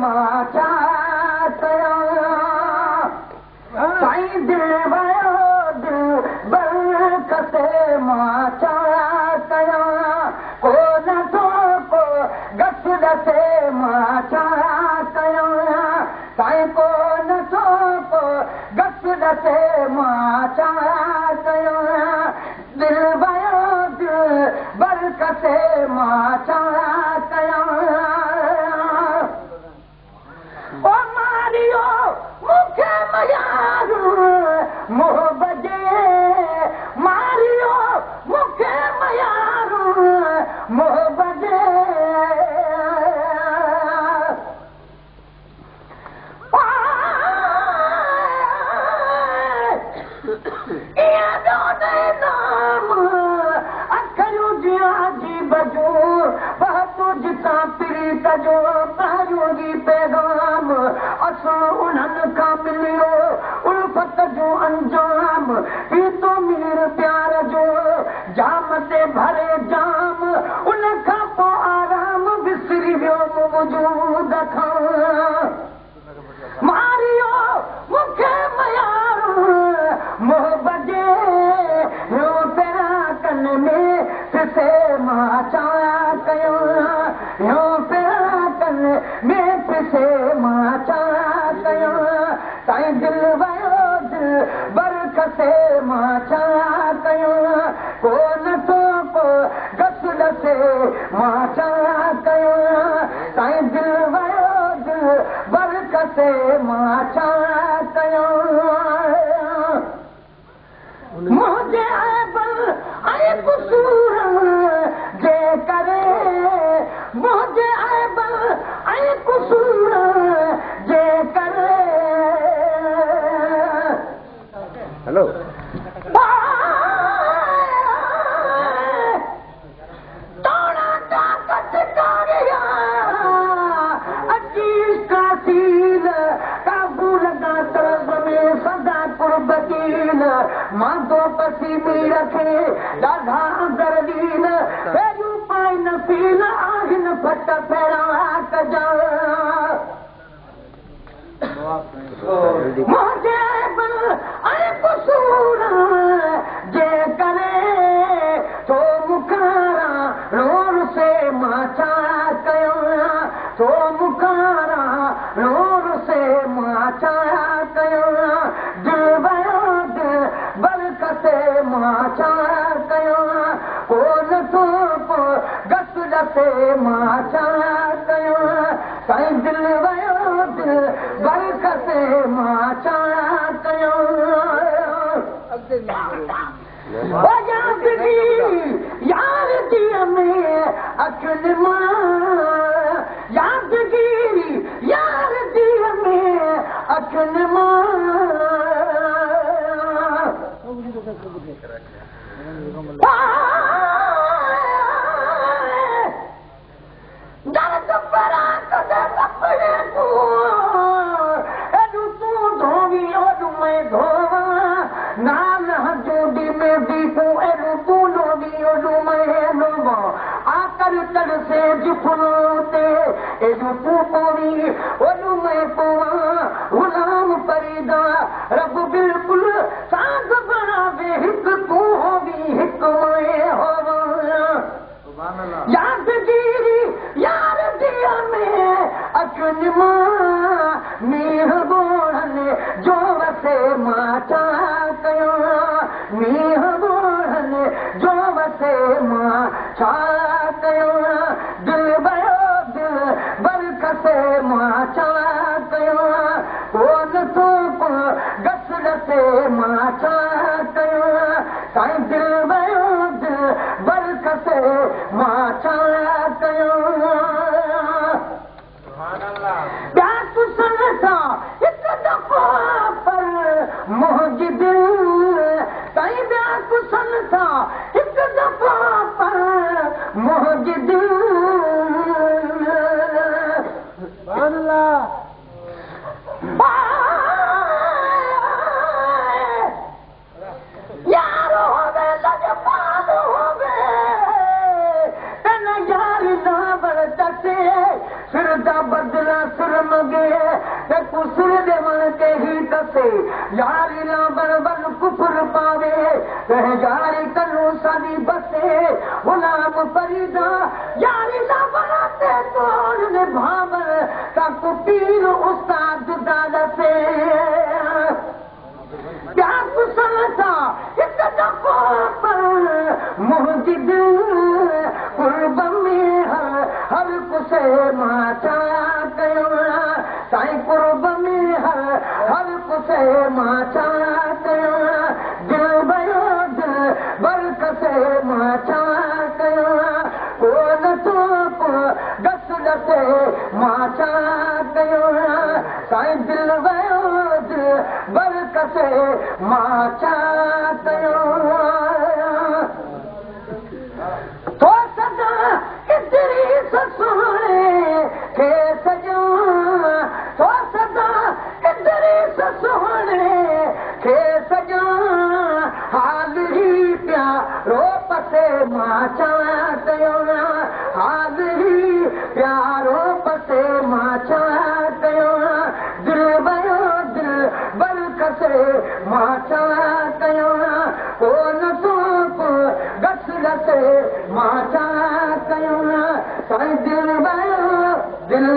मां छा कयां साईं दिल वयो दिल बरकते मां छा कयां को नथो को गस दसे मां छा कयां साईं को नथो को गस दसे मां छा कयां दिल वयो दिल बरकते मां छा कयां ओ मारियो मूंखे मयारू मोहब्बत मारियो मूंखे मयारू मोहब्बत जो पायोगी पैगाम असां उन्हनि खां मिलियो उल्फत जो अंजाम ही तो मीर प्यार जो जाम ते भरे जाम उन खां पोइ आराम विसरी वियो वजूद खां मारियो मूंखे मयारू मोहब्बत जो तेरा कन में पिसे मां छा कयो में पिसे मां छा कयां साईं दिल वयो दिल बरकते मां छा कयां को नथो को गस दसे मां छा कयां साईं दिल वयो दिल बरकते मां छा कयां मुंहिंजे ऐबल ऐं कुसूर जे करे मुंहिंजे ऐबल ऐं कुसूर जे करे हेलो तोड़ा ताकत कारिया अजीज कासील काबू लगा तरफ में सदा कुर्बतीन मांदो पसीनी रखे ॾाढा दरदीन फेरियूं पाई नसील आहिनि फट फेरा कजा मुंहिंजे ऐबल ऐं कुसूर जे करे तो मुखारा रोर से मां छा कयां तो मुखारा रोर से मां छा कयां दिल वयो दिल बरकते मां छा कयां को नथो को गस दसे मां छा कयां साईं दिल वयो दिल बरकते मां छा कयां यादगी में अखियुनि मां यादगी यादगी में अखियुनि मां दर्द परा कदे कपड़े को एडू तू धोवी ओडू मैं धोवा नाल जोड़ी में दीपू एडू तू धोवी ओडू मैं धोवा आकर तर से जुफलोते एडू तू पोवी ओडू मैं पोवा गुलाम परिदा रब बिल्कुल साथ बनावे हिक तू होवी हिक मैं होवा यादगिरी यार दिया में अखियुनि मां मींह बोड़नि जो वसे मां छा कयां मींह बोड़नि जो वसे मां छा कयां दिल वयो दिल बरकते मां छा कयां को नथो को गस दसे मां छा कयां साईं दिल वयो दिल बरकते मां छा कयां ॿिया कुसन सां हिकु दफ़ो पर मुंहिंजी दिल साईं ॿिया कुसन सां हिकु दफ़ो पर जा बदला सिर मगे ते कुसर देवन के ही तसे यारी ना बरबर कुफर पावे ते यारी कनु सादी बसे गुलाम फरीदा यारी ना बनाते तोड़ ने भावर ताकू पीर उस्ताद दालसे क्या कुसलता इतना पर मुझे दिल कुर्ब में हर कुसे माचा कयो साईं कुर्ब में हर कुसे माचा कयो दिल भयो दिल बरक से माचा कयो कोन तो गस गसे माचा कयो साईं दिल भयो दिल बरक से माचा कयो तो सदा इतरी ससुरे के सजो तो सदा इतरी ससुरे के सजो हाल ही प्यारो पसे माचा कयो हाल ही प्यारो पसे माचा कयो दिल भयो दिल बरक से माचा कयो कोन तो गस गसे माचा कयो साईं दिल भयो दिल